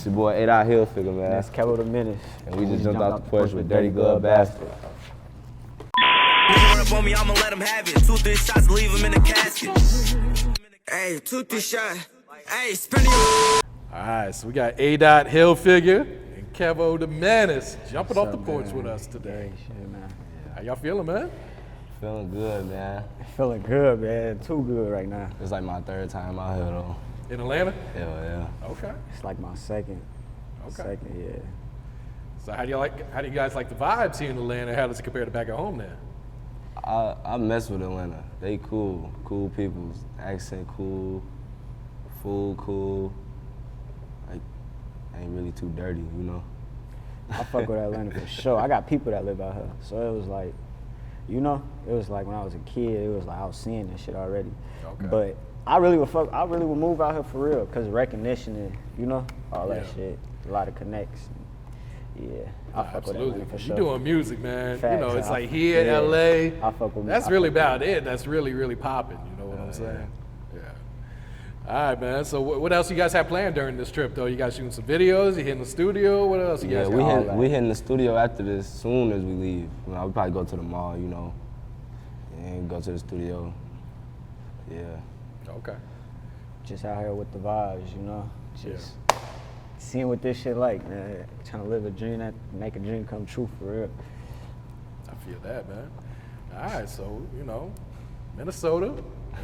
It's your boy Adott Hilfiger, man. That's Kevo DaMenace. And we just jumped off the porch with Dirty Glove Bastard. Run up on me, I'ma let him have it. 2-3 shots, leave him in the casket. Hey, 2-3 shots. Hey, spin it. All right, so we got Adott Hilfiger and Kevo DaMenace jumping off the porch with us today. Shit, man. How y'all feeling, man? Feeling good, man. Feeling good, man. Too good right now. It's like my third time out here, though. In Atlanta? Hell yeah. Okay. It's like my second. Okay. Yeah. So how do you guys like the vibes here in Atlanta? How does it compare to back at home now? I mess with Atlanta. They cool people. Accent cool, food cool. Like, ain't really too dirty, you know? I fuck with Atlanta for sure. I got people that live out here. So it was like, you know, it was like when I was a kid, it was like I was seeing this shit already. Okay. But I really would move out here for real, because recognition and, you know, all that shit. A lot of connects. Yeah, I fuck with Atlanta for sure. You're doing music, man. Facts. You know, it's like here, LA. I fuck with That's really about it. That's really, really popping. You know what I'm saying? Yeah. All right, man. So what else you guys have planned during this trip, though? You guys shooting some videos? You hitting the studio? What else you guys got? We hitting the studio after this soon as we leave. You know, I'll probably go to the mall, you know, and go to the studio. Yeah. Okay. Just out here with the vibes, you know? Just seeing what this shit like, man. Trying to live a dream, make a dream come true for real. I feel that, man. All right, so, you know, Minnesota.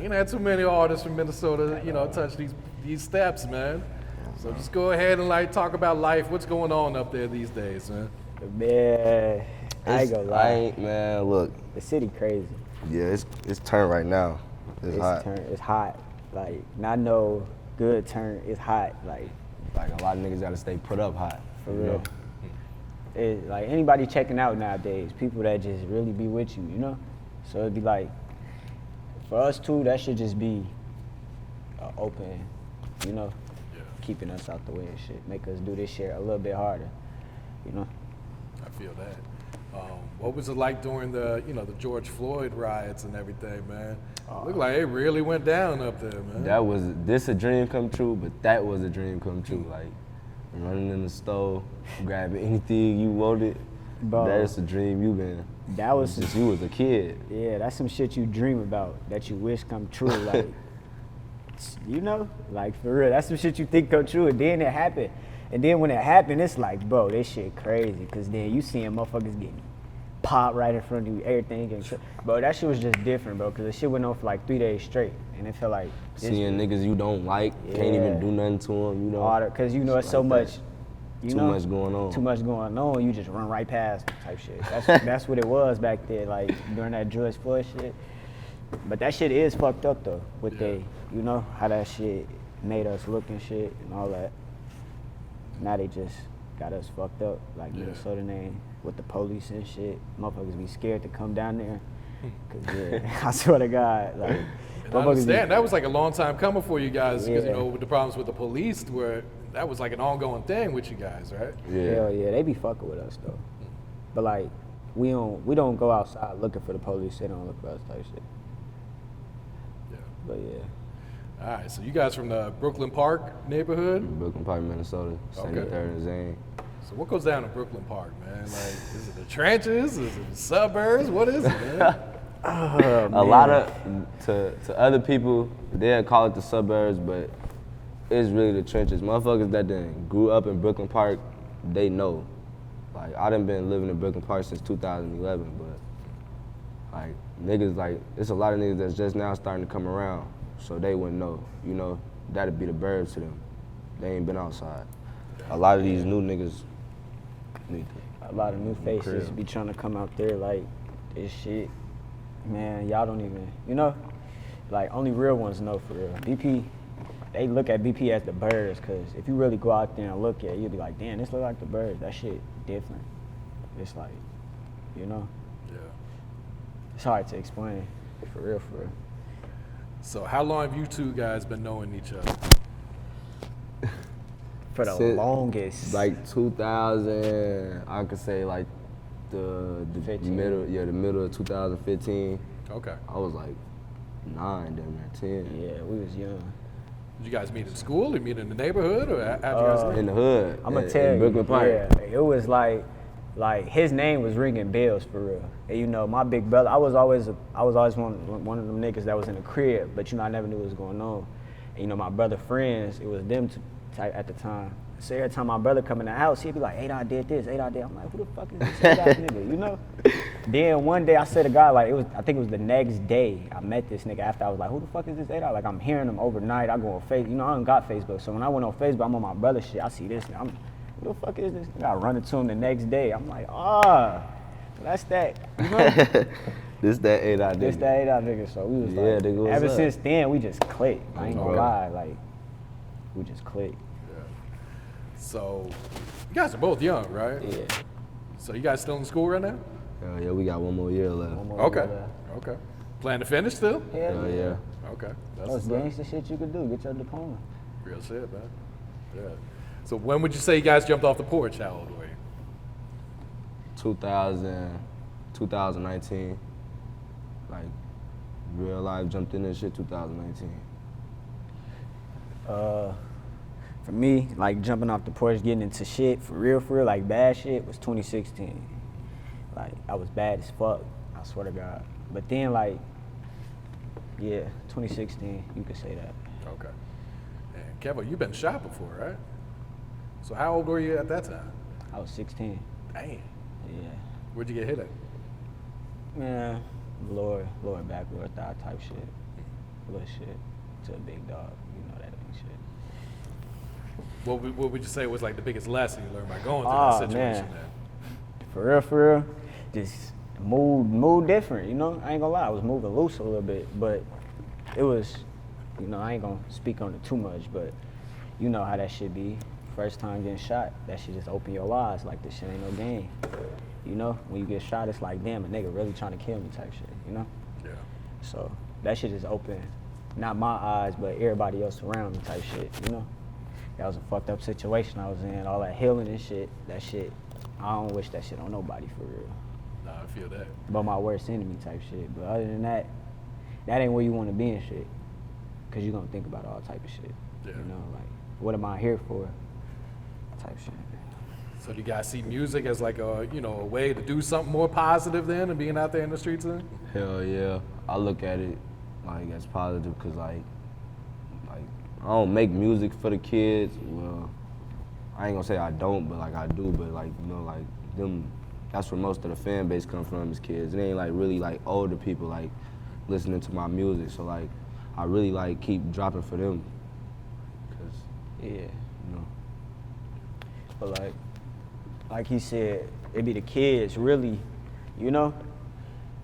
Ain't had too many artists from Minnesota, you know, touch these steps, man. So just go ahead and like talk about life. What's going on up there these days, man? Man, I ain't gonna lie. Man, look. The city crazy. Yeah, it's turned right now. It's hot. It's hot. Like, not no good turn. It's hot. Like a lot of niggas gotta stay put up hot. For real. It's like anybody checking out nowadays, people that just really be with you, you know? So it'd be like, for us too, that should just be open, you know? Keeping us out the way and shit. Make us do this shit a little bit harder, you know? I feel that. What was it like during the George Floyd riots and everything, man? Looked like it really went down up there, man. This a dream come true, but that was a dream come true. Like, running in the store, grabbing anything you wanted. Bro, that's a dream you been. That was since you was a kid. Yeah, that's some shit you dream about, that you wish come true. Like, you know, like for real, that's some shit you think come true, and then it happened. And then when it happened, it's like, bro, this shit crazy, because then you seeing motherfuckers getting popped right in front of you, everything getting bro, that shit was just different, bro, because the shit went on for like 3 days straight, and it felt like seeing niggas you don't like, can't even do nothing to them, you know. Because you know it's so much, too much going on. Too much going on, you just run right past type shit. That's what it was back there, like during that George Floyd shit. But that shit is fucked up though, with you know, how that shit made us look and shit and all that. Now they just got us fucked up, like Minnesota name, with the police and shit. Motherfuckers be scared to come down there. Cause I swear to God, like. And I understand, that was like a long time coming for you guys, because you know, with the problems with the police, where that was like an ongoing thing with you guys, right? Yeah. Hell yeah, they be fucking with us though. But like, we don't go outside looking for the police. They don't look for us type shit. Yeah. But yeah. All right, so you guys from the Brooklyn Park neighborhood? Brooklyn Park, Minnesota, 73rd and Zane. So what goes down in Brooklyn Park, man? Like, is it the trenches? Is it the suburbs? What is it, man? A lot of, to other people, they'll call it the suburbs, but it's really the trenches. Motherfuckers that done grew up in Brooklyn Park, they know. Like, I done been living in Brooklyn Park since 2011, but like, niggas, like, it's a lot of niggas that's just now starting to come around, so they wouldn't know, you know? That'd be the burbs to them. They ain't been outside. A lot of these new niggas need to. A lot of new faces be trying to come out there like, this shit, man, y'all don't even, you know? Like, only real ones know for real. BP, they look at BP as the birds, because if you really go out there and look at it, you'll be like, damn, this look like the birds. That shit different. It's like, you know? Yeah. It's hard to explain, for real, for real. So how long have you two guys been knowing each other? For the longest. Like 2000, I could say like the middle of 2015. Okay. I was like 9, damn near 10. Yeah, we was young. Did you guys meet in school? Or meet in the neighborhood? Or how'd you guys meet? In the hood. I'm gonna in tell you, Brooklyn Park. yeah, it was like his name was ringing bells for real. And, you know, my big brother, I was always one of them niggas that was in the crib, but you know, I never knew what was going on. And, you know, my brother friends, it was them at the time. So every time my brother come in the house, he'd be like, Adott did this, Adott did. I'm like, who the fuck is this Adott nigga, you know? Then one day I said to God, like, I think it was the next day I met this nigga after I was like, who the fuck is this Adott? Like, I'm hearing him overnight. I go on Facebook. You know, I don't got Facebook. So when I went on Facebook, I'm on my brother's shit. I see this nigga. Who the fuck is this nigga? I run into him the next day. I'm like, that's that. You know? This that Adott nigga. This that Adott nigga. So we was Yeah, like, nigga, what's ever up? since then, we just clicked. I ain't gonna Bro. lie. Like, we just clicked. So, you guys are both young, right? Yeah. So you guys still in school right now? Hell yeah, we got one more year left. One more Okay. year left. Okay. Plan to finish still? Hell Hell yeah. Okay. That's Most what's up. gangster shit you could do. Get your diploma. Real shit, man. Yeah. So when would you say you guys jumped off the porch? How old were you? 2019. Like, real life jumped in this shit 2019. For me, like jumping off the porch, getting into shit for real, like bad shit was 2016. Like I was bad as fuck, I swear to God. But then like, yeah, 2016, you could say that. Okay. And Kevo, you've been shot before, right? So how old were you at that time? I was 16. Damn. Yeah. Where'd you get hit at? Man, lower back, lower thigh type shit. Little shit to a big dog. You know that ain't shit. What would you say was like the biggest lesson you learned by going through Oh, that situation? man. Then? For real, just move different, you know? I ain't gonna lie, I was moving loose a little bit, but it was, you know, I ain't gonna speak on it too much, but you know how that shit be. First time getting shot, that shit just open your eyes like this shit ain't no game. You know, when you get shot, it's like, damn, a nigga really trying to kill me type shit, you know? Yeah. So that shit just open, not my eyes, but everybody else around me type shit, you know? That was a fucked up situation I was in, all that healing and shit, that shit, I don't wish that shit on nobody for real. Nah, I feel that. But my worst enemy type shit. But other than that, that ain't where you want to be in shit. Cause you gonna think about all type of shit. Yeah. You know, like, what am I here for? Type shit. So do you guys see music as like a, you know, a way to do something more positive then and being out there in the streets then? Hell yeah. I look at it like as positive because like I don't make music for the kids. Well, I ain't gonna say I don't, but like I do. But like, you know, like them, that's where most of the fan base come from is kids. It ain't like really like older people like listening to my music. So like I really like keep dropping for them. Cause Yeah. you know. But like he said, it be the kids really, you know?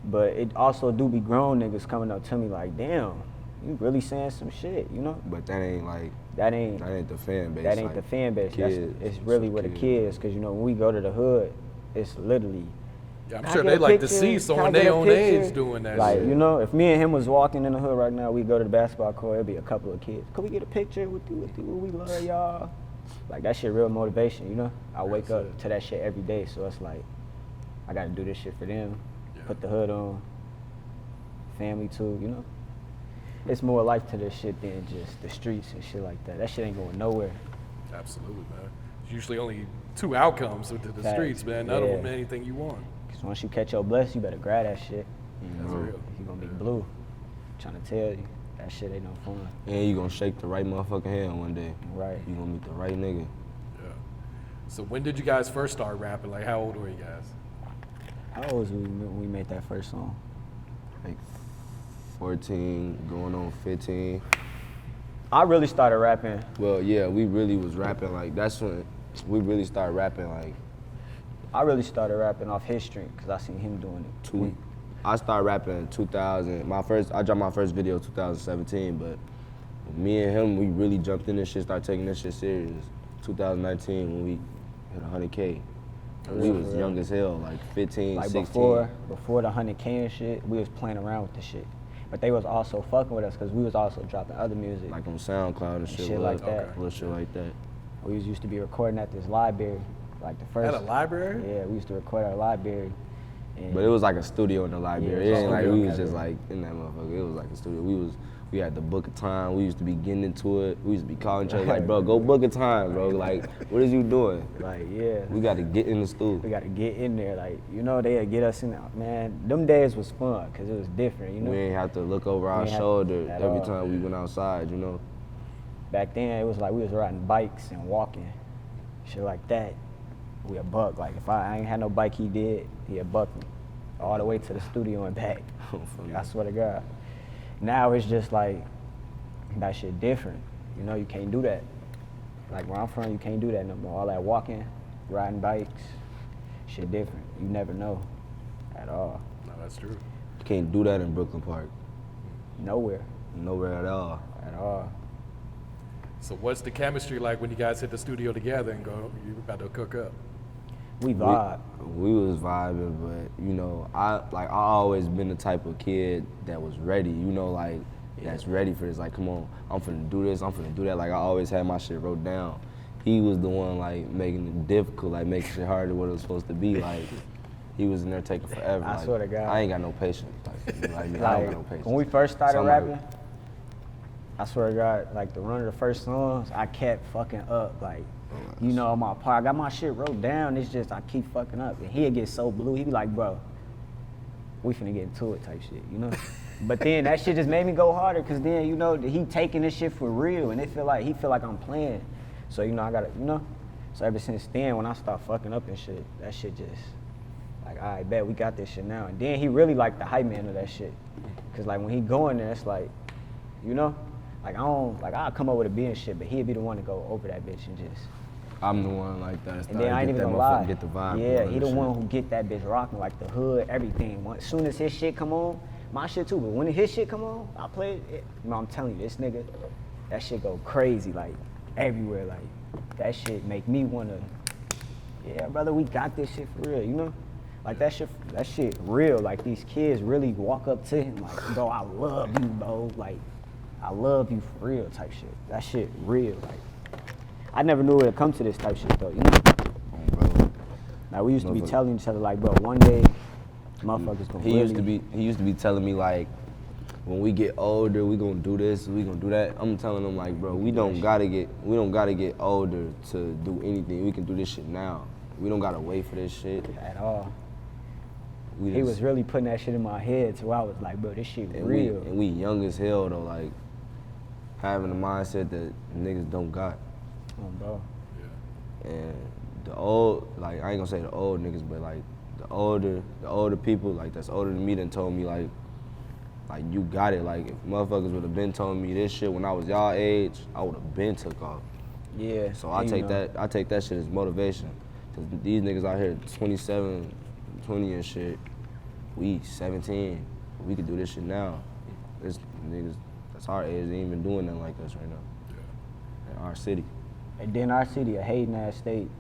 But it also do be grown niggas coming up to me like, damn, you really saying some shit, you know? But that ain't like That ain't the fan base. that ain't like, the fan base. kids, It's really some where the kids, cause you know, when we go to the hood, it's literally, Yeah, I'm "Can I sure get they a like to picture? see Can someone I get their a own picture?" age doing that Like, shit. you know, if me and him was walking in the hood right now, we go to the basketball court, it'd be a couple of kids. Could we get a picture with you? We love y'all. Like, that shit real motivation, you know? I wake Real up shit. to that shit every day, so it's like, I gotta do this shit for them. Yeah. Put the hood on. Family too, you know? It's more life to this shit than just the streets and shit like that. That shit ain't going nowhere. Absolutely, man. There's usually only two outcomes to the Facts. streets, man. None of Yeah. them anything you want. Cause once you catch your bless, you better grab that shit. That's know. real. You gonna be blue. Trying to tell you, that shit ain't no fun. And you gonna shake the right motherfucking hand one day. Right. You gonna meet the right nigga. Yeah. So when did you guys first start rapping? Like, how old were you guys? How old was we when we made that first song? Like 14, going on 15. I really started rapping. Well, yeah, we really was rapping like that's when we really started rapping like I really started rapping off his string because I seen him doing it. I started rapping in 2000. I dropped my first video in 2017, but me and him, we really jumped in this shit, started taking this shit serious. 2019 when we hit 100K. We was young as hell, like 15, Like 16. before the 100K and shit, we was playing around with the shit. But they was also fucking with us because we was also dropping other music. Like on SoundCloud and shit. like that. Little shit like that. We used to be recording at this library, like the first. At a library? Yeah, we used to record at a library. And But it was like a studio in the library. Yeah, It ain't like studio. we was just like in that motherfucker. It was like a studio. We We had to book a time. We used to be getting into it. We used to be calling each other like, bro, go book a time, bro. Like, what is you doing? Like, yeah. We got to get in the stool. We got to get in there. Like, you know, they'd get us in there. Man, them days was fun because it was different, you know? We ain't have to look over our shoulder every time we went outside, you know? Back then, it was like we was riding bikes and walking, shit like that. We a buck. Like, if I ain't had no bike he did, he a buck me all the way to the studio and back. I swear to God. Now it's just like, that shit different. You know, you can't do that. Like where I'm from, you can't do that no more. All that walking, riding bikes, shit different. You never know at all. No, that's true. You can't do that in Brooklyn Park. Nowhere. Nowhere at all. At all. So what's the chemistry like when you guys hit the studio together and go, you about to cook up? We vibe. We was vibing, but you know, I always been the type of kid that was ready, you know, like that's ready for this. Like, come on, I'm finna do this, I'm finna do that. Like I always had my shit wrote down. He was the one like making it difficult, like making shit harder than what it was supposed to be. Like he was in there taking forever. I like, swear to God. I ain't got no patience. Like, you know what I mean? Like, I don't got no patience. when we first started So rapping, I swear to God, like the run of the first songs, I kept fucking up. Like, you know, my part, I got my shit wrote down. It's just I keep fucking up, and he'd get so blue. He'd be like, "Bro, we finna get into it," type shit, you know. But then that shit just made me go harder, cause then you know he taking this shit for real, and he feel like I'm playing. So you know I gotta, you know. So ever since then, when I start fucking up and shit, that shit just like, all right, bet we got this shit now. And then he really like the hype man of that shit, cause like when he go in there, it's like, you know. Like I'll come up with a beat and shit, but he'd be the one to go over that bitch and just. I'm the one like that. And then I ain't even gonna lie. Get the vibe. Yeah, he the one who get that bitch rocking, like the hood, everything. As soon as his shit come on, my shit too. But when his shit come on, I play it. You know, I'm telling you, this nigga, that shit go crazy, like everywhere. Like that shit make me wanna. Yeah, brother, we got this shit for real. You know, like that shit real. Like these kids really walk up to him like, bro, I love you, bro. Like. I love you for real type shit. That shit real. Like, I never knew it would come to this type shit though, you know? Bro. Like we used to be telling each other like, bro, one day, motherfuckers gonna He used to be telling me like, when we get older, we gonna do this, we gonna do that. I'm telling him like, bro, we don't gotta get older to do anything. We can do this shit now. We don't gotta wait for this shit at all. He was really putting that shit in my head, so I was like, bro, this shit real. And we young as hell though, like having the mindset that niggas don't got. Oh, bro. Yeah. And the old, like I ain't gonna say the old niggas, but like the older people, like that's older than me, done told me like you got it. Like if motherfuckers would have been telling me this shit when I was y'all age, I would have been took off. Yeah. So I take that shit as motivation. Cause these niggas out here 27, 20 and shit, we 17. We could do this shit now. This niggas that's our age ain't even doing nothing like us right now. Yeah. In our city. And then our city, a hating ass state.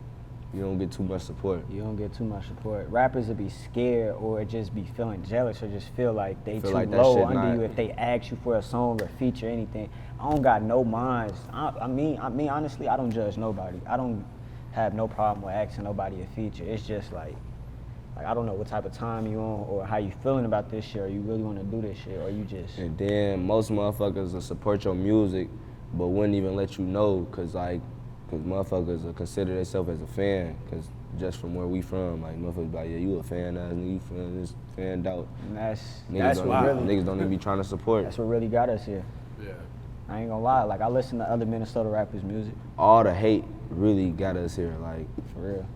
You don't get too much support. You don't get too much support. Rappers would be scared or just be feeling jealous or just feel like they too low under you if they ask you for a song or feature anything. I don't got no minds. I mean, honestly, I don't judge nobody. I don't have no problem with asking nobody a feature. It's just like I don't know what type of time you on or how you feeling about this shit, or you really want to do this shit, or you just. And then most motherfuckers will support your music, but wouldn't even let you know, cause motherfuckers will consider themselves as a fan, cause just from where we from, like motherfuckers be like, yeah, you a fan, you fanned out. And that's niggas don't even be trying to support. That's what really got us here. Yeah. I ain't gonna lie, like I listen to other Minnesota rappers' music. All the hate really got us here, like for real.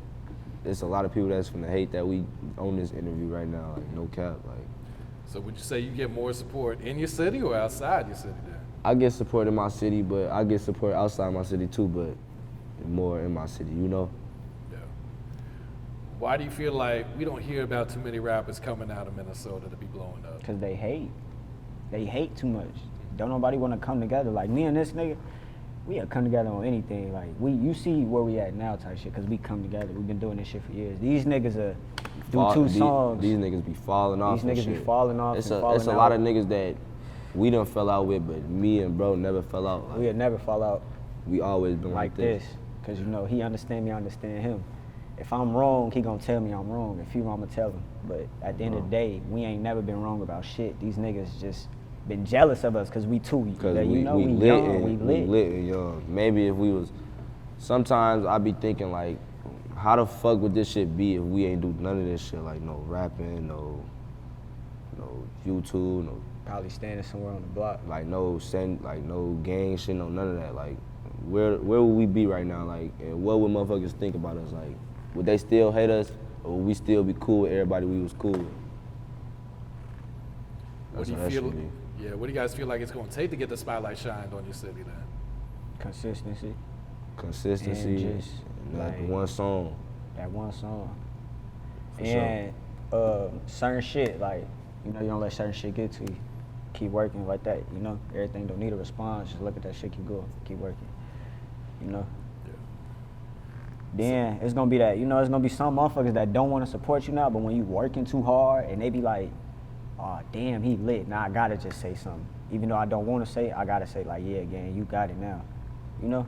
There's a lot of people that's finna hate that we on this interview right now, like no cap, like. So would you say you get more support in your city or outside your city then? I get support in my city, but I get support outside my city too, but more in my city, you know? Yeah. Why do you feel like we don't hear about too many rappers coming out of Minnesota to be blowing up? Because they hate. They hate too much. Don't nobody want to come together. Like me and this nigga, we have come together on anything. Like you see where we at now type shit, because we come together. We've been doing this shit for years. These niggas do two songs. These niggas be falling off. These niggas be falling off. It's a lot of niggas that we done fell out with, but me and bro never fell out. Like, we had never fall out. We always been like this. Because you know, he understand me, I understand him. If I'm wrong, he gonna tell me I'm wrong. If he wrong, I'ma tell him. But at the end of the day, we ain't never been wrong about shit. These niggas just been jealous of us because we too, Because you know, we lit young, and, we lit. and young. Maybe if we was, sometimes I be thinking like, how the fuck would this shit be if we ain't do none of this shit? Like no rapping, no YouTube, no Probably standing somewhere on the block. like no gang shit, no none of that. Like where would we be right now? Like, and what would motherfuckers think about us? Like, would they still hate us, or would we still be cool with everybody we was cool with? What do you feel? Yeah, what do you guys feel like it's gonna take to get the spotlight shined on your city then? Consistency. Consistency, And just, and that like, one song. That one song. For And certain shit, like, you know, you don't let certain shit get to you. Keep working like that, you know? Everything don't need a response. Just look at that shit, keep going, keep working, you know? Yeah. Then it's gonna be that, you know, it's gonna be some motherfuckers that don't wanna support you now, but when you working too hard and they be like, oh, damn, he lit. Now I gotta just say something. Even though I don't wanna say it, I gotta say like, yeah, gang, you got it now, you know?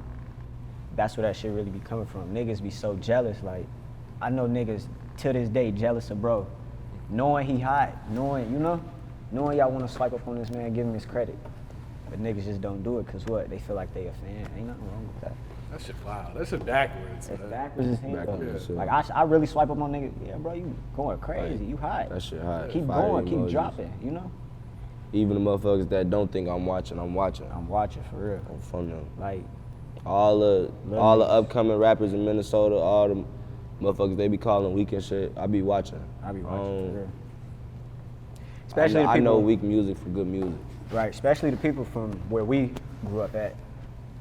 That's where that shit really be coming from. Niggas be so jealous, like, I know niggas to this day jealous of bro. Knowing he hot, knowing, you know? Knowing y'all wanna swipe up on this man, give him his credit. But niggas just don't do it, cause what? They feel like they a fan. Ain't nothing wrong with that. That shit wild. That shit backwards. It's man. backwards as hell. Backwards, though. yeah. Like I really swipe up on niggas. Yeah, bro, you going crazy. You hot. That shit hot. Keep Fire going, keep emojis. dropping. You know. Even the motherfuckers that don't think I'm watching. I'm watching for real. I'm from them. Like All the niggas. upcoming rappers in Minnesota, all the motherfuckers they be calling weak and shit, I be watching. I be watching for real. I Especially know, the I people. know weak music for good music. Right. Especially the people from where we grew up at.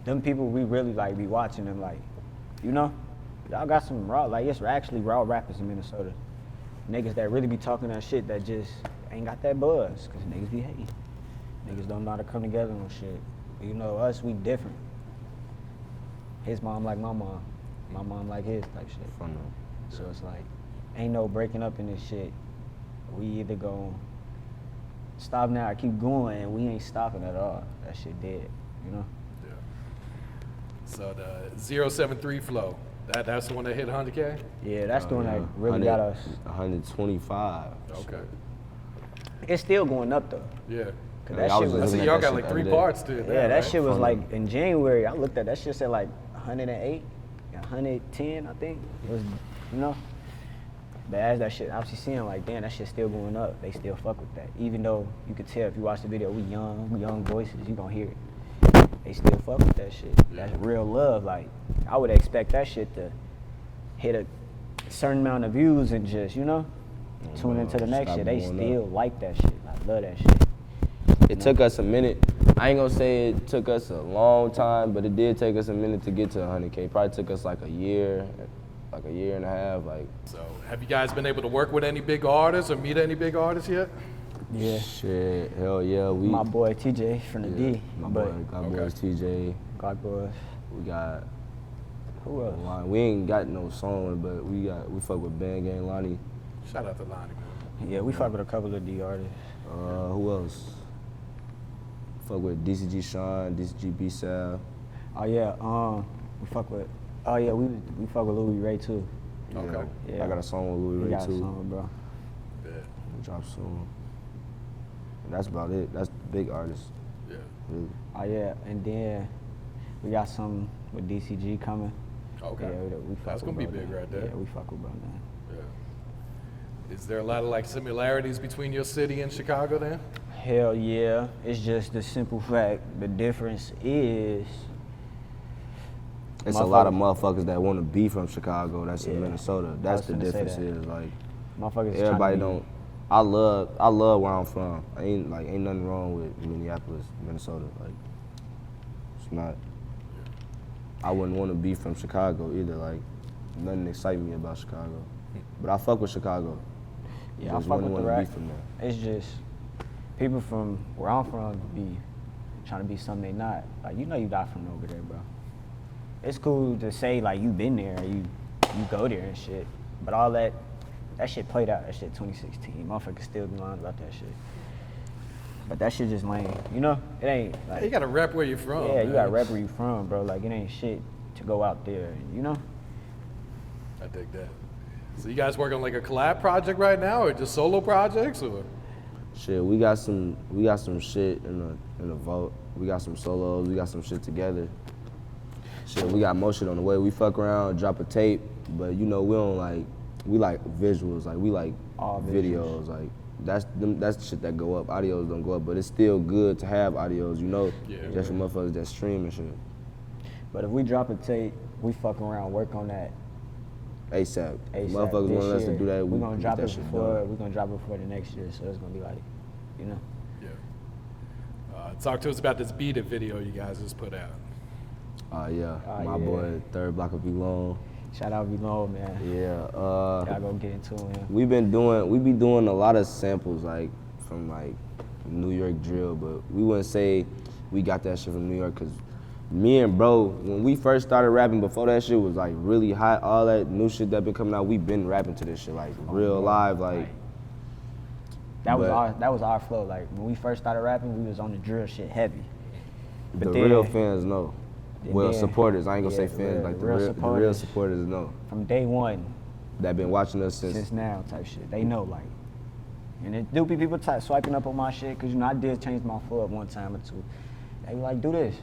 Them people we really like be watching them like, you know, y'all got some raw, like it's actually raw rappers in Minnesota. Niggas that really be talking that shit that just ain't got that buzz, cause niggas be hating. Niggas don't know how to come together on shit. You know, us, we different. His mom like my mom like his type shit. From them. So it's like, ain't no breaking up in this shit. We either gon' stop now or keep going, and we ain't stopping at all. That shit dead, you know? Yeah. So the 073 flow, that's the one that hit 100K? Yeah, that's the one Yeah. that really got us. 125. Okay. It's still going up though. Yeah. 'Cause Yeah, that I shit was was, just I see looking at y'all that got shit like the 3 other day. parts to it. yeah, that right? shit was From like in January. I looked at that shit said like 108, 110, I think. It was, you know. But as that shit, obviously seeing like, damn, that shit still going up. They still fuck with that. Even though you could tell if you watch the video, we young voices, you gonna hear it. They still fuck with that shit. That's real love. Like, I would expect that shit to hit a certain amount of views and just, you know, tune into the next Stop shit. They going still like that shit. I love that shit. It took us a minute. I ain't gonna say it took us a long time, but it did take us a minute to get to 100K. Probably took us like a year and a half. Like, So have you guys been able to work with any big artists or meet any big artists yet? Yeah. shit, hell yeah. My boy TJ from the D. My but boy, God Okay. boys TJ. God boys. We got, Who else? we ain't got no song, but we fuck with Bang Gang Lonnie. Shout out to Lonnie, man. Yeah, we fuck with a couple of D artists. Who else? Fuck with DCG Sean, DCG B Sal. Oh yeah, we fuck with. Oh yeah, we fuck with Louis Ray too. Okay. Yeah. I got a song with Louis We Ray got a too. song, bro. Yeah. We'll drop soon. And that's about it. That's big artists. Yeah. Really. Oh yeah, and then we got some with DCG coming. Okay. Yeah, we fuck That's with gonna be bro big now. right there. Yeah, we fuck with bro now. Yeah. Is there a lot of like similarities between your city and Chicago then? Hell yeah, it's just the simple fact. The difference is. It's a lot of motherfuckers that want to be from Chicago that's in Yeah. Minnesota. I That's was the finna say difference that. is like Motherfuckers tryna everybody be- don't. I love where I'm from. Ain't nothing wrong with Minneapolis, Minnesota. Like it's not. I wouldn't want to be from Chicago either. Like nothing excite me about Chicago, but I fuck with Chicago. Yeah, I Just fuck wouldn't with the wanna rap. be from there. It's just people from where I'm from be trying to be something they not. Like you know you not from over there, bro. It's cool to say like you been there, you go there and shit. But all that shit played out. That shit 2016. Motherfuckers still be lying about that shit. But that shit just lame. You know? It ain't like You gotta rep where you're from. yeah, you man. gotta rep where you from, bro. Like it ain't shit to go out there, you know? I dig that. So you guys working on like a collab project right now, or just solo projects, or? Shit, we got some shit in the vault. We got some solos, we got some shit together. Shit, we got more shit on the way. We fuck around, drop a tape, but you know, we like visuals, like we like All videos, like that's the shit that go up. Audios don't go up, but it's still good to have audios, you know, just for motherfuckers that stream and shit. But if we drop a tape, we fuck around, work on that. ASAP. Motherfuckers want us to do that. We're gonna drop that it shit before. done. We're gonna drop it before the next year, so it's gonna be like, you know. Yeah. Talk to us about this Beat It video you guys just put out. My boy, Third Block of V-Long. Shout out V-Long, man. Yeah. Y'all gonna get into him. We be doing a lot of samples like from like New York drill, but we wouldn't say we got that shit from New York because me and bro, when we first started rapping, before that shit was like really hot, all that new shit that been coming out, we been rapping to this shit like real live, like. That was our flow. Like when we first started rapping, we was on the drill shit heavy. But the real fans know. Well, then, supporters. I ain't gonna say fans. Like the real supporters know. From day one. That been watching us since now type shit. They know like. And it do be people swiping up on my shit because you know I did change my flow up one time or two. They were like, do this,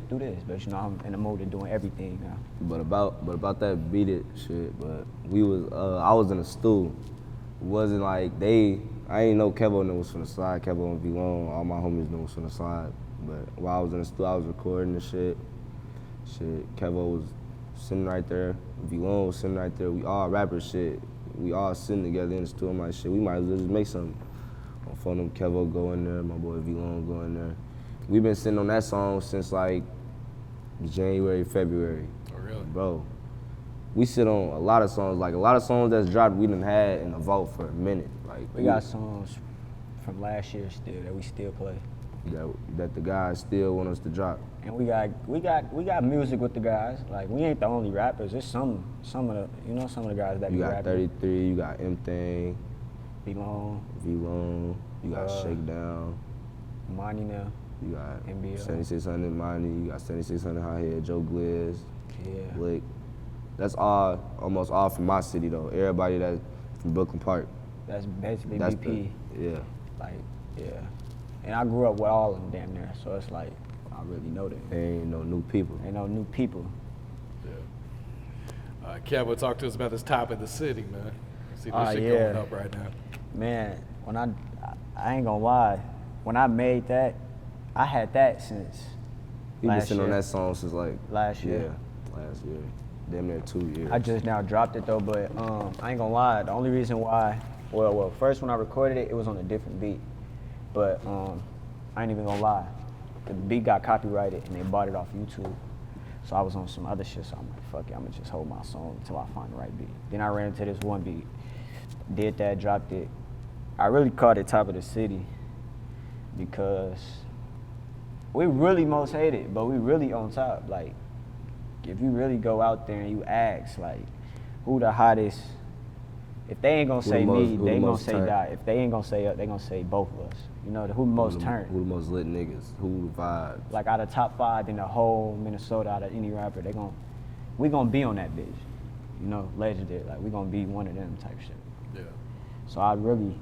but you know I'm in the mode of doing everything now. But about that Beat It shit, but I was in a stool. It wasn't like I ain't know Kevo knew was from the side. Kevo and V-Long, all my homies knew was from the side. But while I was in the stool, I was recording the shit. Kevo was sitting right there. V-Long was sitting right there. We all rappers shit. We all sitting together in the stool. I'm like, shit, we might as well just make something. On phone them, Kevo go in there, my boy V-Long go in there. We've been sitting on that song since like January, February. Oh, really? Bro, we sit on a lot of songs. Like a lot of songs that's dropped, we done had in the vault for a minute. Like we got songs from last year still that we still play. That the guys still want us to drop. And we got music with the guys. Like we ain't the only rappers. There's some of the guys that you be got rapping. 33, you got M-Thing, V-Long, you got Shakedown, Money now. you got NBL. 7600 Money, you got 7600 Hothead, Joe Gliz, Yeah. Blick. That's almost all from my city though. Everybody that's from Brooklyn Park. That's basically BP. Yeah. Like, yeah. And I grew up with all of them damn near, so it's like, I really know them. Ain't no new people. Ain't no new people. Yeah. Kevo, talk to us about this Top of the City, man. See this shit going up right now. Man, when I ain't gonna lie, when I made that, I had that since He been last sitting year. on that song since like Last year. Yeah, last year. Damn near 2 years. I just now dropped it though, but I ain't gonna lie. The only reason why, well, first when I recorded it, it was on a different beat. But I ain't even gonna lie. The beat got copyrighted and they bought it off YouTube. So I was on some other shit, so I'm like, fuck it, I'm gonna just hold my song until I find the right beat. Then I ran into this one beat, did that, dropped it. I really called it Top of the City because we really most hate it, but we really on top. Like, if you really go out there and you ask, like, who the hottest, if they ain't gonna say me, they gonna say die. If they ain't gonna say up, they gonna say both of us. You know, who the most turned. Who the most lit niggas, who the vibes. Like out of top 5 in the whole Minnesota, out of any rapper, we gonna be on that bitch. You know, legendary, like we gonna be one of them type shit. Yeah. So I really,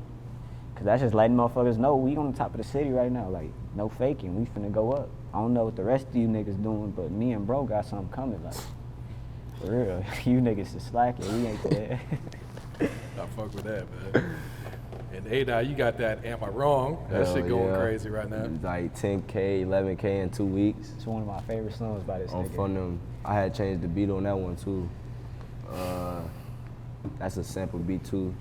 cause that's just letting motherfuckers know we on the top of the city right now. Like, no faking, we finna go up. I don't know what the rest of you niggas doing, but me and bro got something coming, like, for real. You niggas is slacking, we ain't there. I fuck with that, man. And Adott, you got that Am I Wrong? That shit going crazy right now. Like 10K, 11K in 2 weeks. It's one of my favorite songs by this On nigga. from them, I had changed the beat on that one too. That's a sample beat too,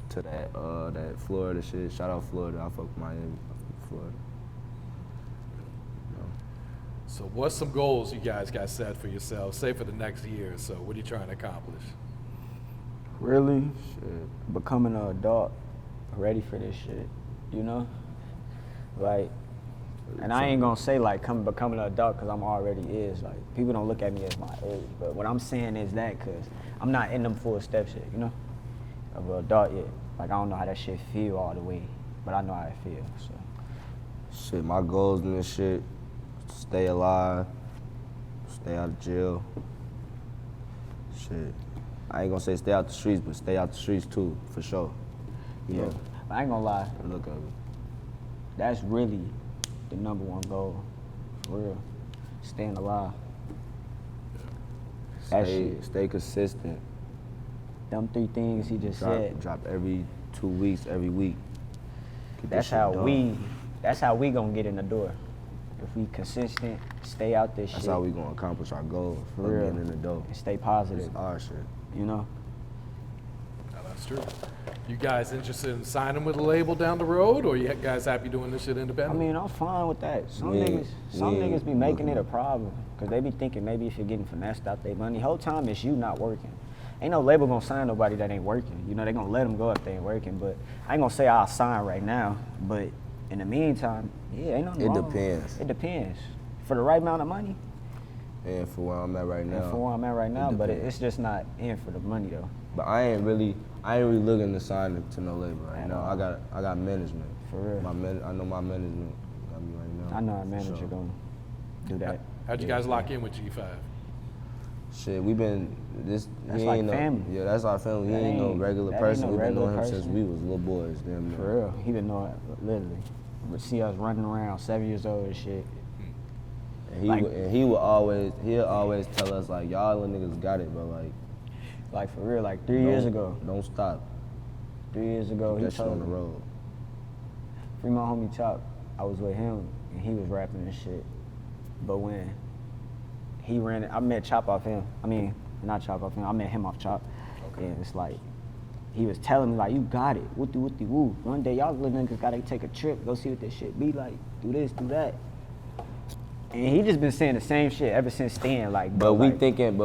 to that Florida shit. Shout out Florida, I fuck with Miami, Florida. So what's some goals you guys got set for yourselves, say for the next year or so? What are you trying to accomplish? Really? Shit. Becoming an adult, ready for this shit, you know? Like, and I ain't gonna say like becoming an adult because I'm already is. Like, people don't look at me as my age, but what I'm saying is that because I'm not in them full step shit, you know? Of an adult yet. Like, I don't know how that shit feel all the way, but I know how it feel, so. Shit, my goals in this shit, stay alive, stay out of jail. Shit. I ain't gonna say stay out the streets, but stay out the streets too, for sure. You know, I ain't gonna lie. look at it. That's really the #1 goal, for real. Staying alive. Stay consistent. Them 3 things he just said. Drop every 2 weeks, every week. That's how we gonna get in the door. If we consistent, stay out this shit. That's how we gonna accomplish our goal. For real. Getting in the door. And stay positive. It's our shit. You know? No, that's true. You guys interested in signing with a label down the road, or you guys happy doing this shit I independent? mean, I'm fine with that. Some Yeah, niggas be making looking. it a problem. Cause they be thinking maybe if you're getting finessed out their money, whole time it's you not working. Ain't no label gonna sign nobody that ain't working. You know, they gonna let them go if they ain't working. But I ain't gonna say I'll sign right now. But in the meantime, yeah, ain't nothing wrong. It depends. It depends. For the right amount of money, And for where I'm at right now. and for where I'm at right now, but depends. it's just not in for the money though. But I ain't really looking to sign to no label right At now. all. I got management. For real. I know my management got me right now. I know our manager So, gonna do that. How'd you guys lock in with G5? Shit, we been this. That's he like ain't family. No, yeah, that's our family. He That ain't no ain't- regular that ain't person. no We've been regular knowing him since person. we was little boys. Damn near. For real, he been knowing it, literally. But see us running around, 7 years old and shit. And he Like- would, and he'll always tell us like, y'all little niggas got it, but Like for real, like 3 years ago. Don't stop. 3 years ago, Keep he that shit on told the me. road. Free my homie Chop. I was with him and he was rapping and shit. But when he ran it, I met Chop off him. I mean, not Chop off him. I met him off Chop. Okay. And it's like, he was telling me like, you got it. Whoopty woo. One day y'all little niggas gotta take a trip, go see what this shit be like. Do this, do that. And he just been saying the same shit ever since then. Like, But we like, thinking,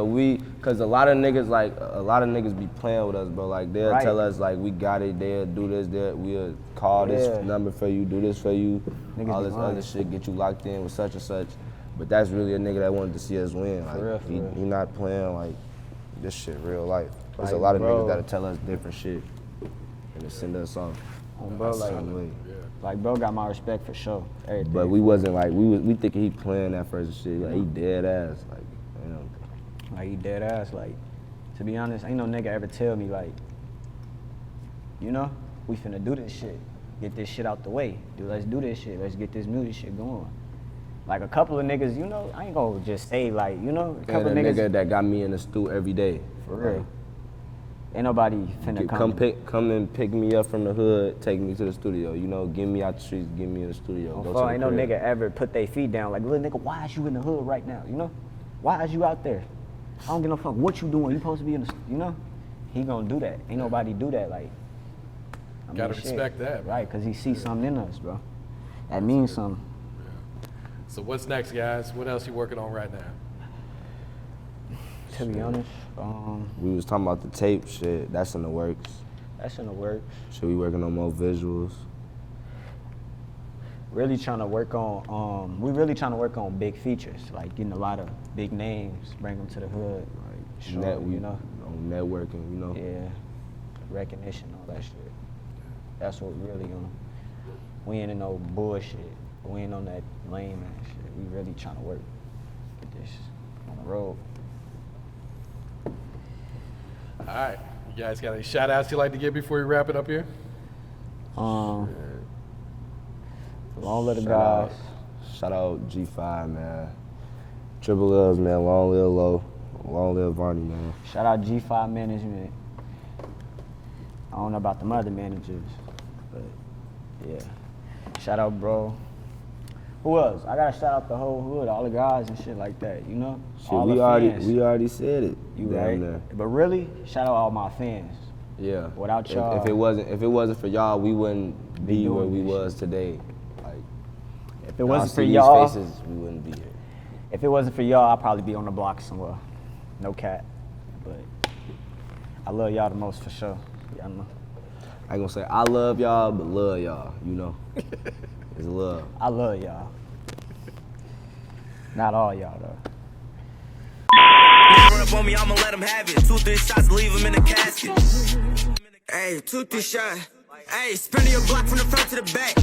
cause a lot of niggas be playing with us, bro. Like they'll Right. tell us like we got it, they'll do this, we'll call Yeah. this number for you, do this for you, Niggas all be this lying. other shit, get you locked in with such and such. But that's really a nigga that wanted to see us win. Like real, he not playing like this shit real life. There's a Like, lot of bro. niggas that'll tell us different shit and to send us off. bro, like, Same way. Yeah. like, bro got my respect for sure. Everything. But we wasn't like we thinking he playing that first shit. Like he dead ass. Like you know. Like, he dead ass. Like, to be honest, ain't no nigga ever tell me, like, you know, we finna do this shit. Get this shit out the way. Let's do this shit. Let's get this music shit going. Like, a couple of niggas, you know, I ain't gonna just say, like, you know, a couple of And a niggas. nigga that got me in the stew every day. For real. Ain't nobody finna Come and pick me up from the hood, take me to the studio. You know, get me out the streets, get me in the studio. Go to the Ain't no crib. nigga ever put their feet down. Like, little nigga, why is you in the hood right now? You know? Why is you out there? I don't give no fuck what you doing. You supposed to be in the, you know? He gonna do that. Ain't nobody do that. Like, I Gotta shit. respect that, man. Right, because he sees something in us, bro. That means something. So what's next, guys? What else you working on right now? To be honest, We was talking about the tape shit. That's in the works. that's in the works. Should we working on more visuals? Really trying to work on, we really trying to work on big features, like getting a lot of big names, bring them to the hood, like, show 'em, you know? On networking, you know. Yeah, recognition, all that shit. That's what we really on. We ain't in no bullshit. We ain't on that lame ass shit. We really trying to work. Get this on the road. All right. You guys got any shout outs you like to give before we wrap it up here? Long live the Shout guys. Shout out G5, man. Triple L's, man. Long live Low. Long live Varney, man. Shout out G5 management. I don't know about the other managers, but yeah. Shout out, bro. Who else? I gotta shout out the whole hood, all the guys and shit like that, you know? Shit, all we the fans. already said it. You Damn right? near. But really, shout out all my fans. Yeah. Without y'all- If it wasn't for y'all, we wouldn't be where doing we this was today. Like, If it wasn't for see these y'all, faces, we wouldn't be here. if it wasn't for y'all, I'd probably be on the block somewhere. No cap. But I love y'all the most for sure. Y'all know. I ain't gonna say I love y'all, but love y'all, you know? It's love. I love y'all. Not all y'all though. Run up on me, I'ma let him have it. 2-3 shots, leave him in the casket. Hey, 2-3 shot. Hey, spinning your block from the front to the back.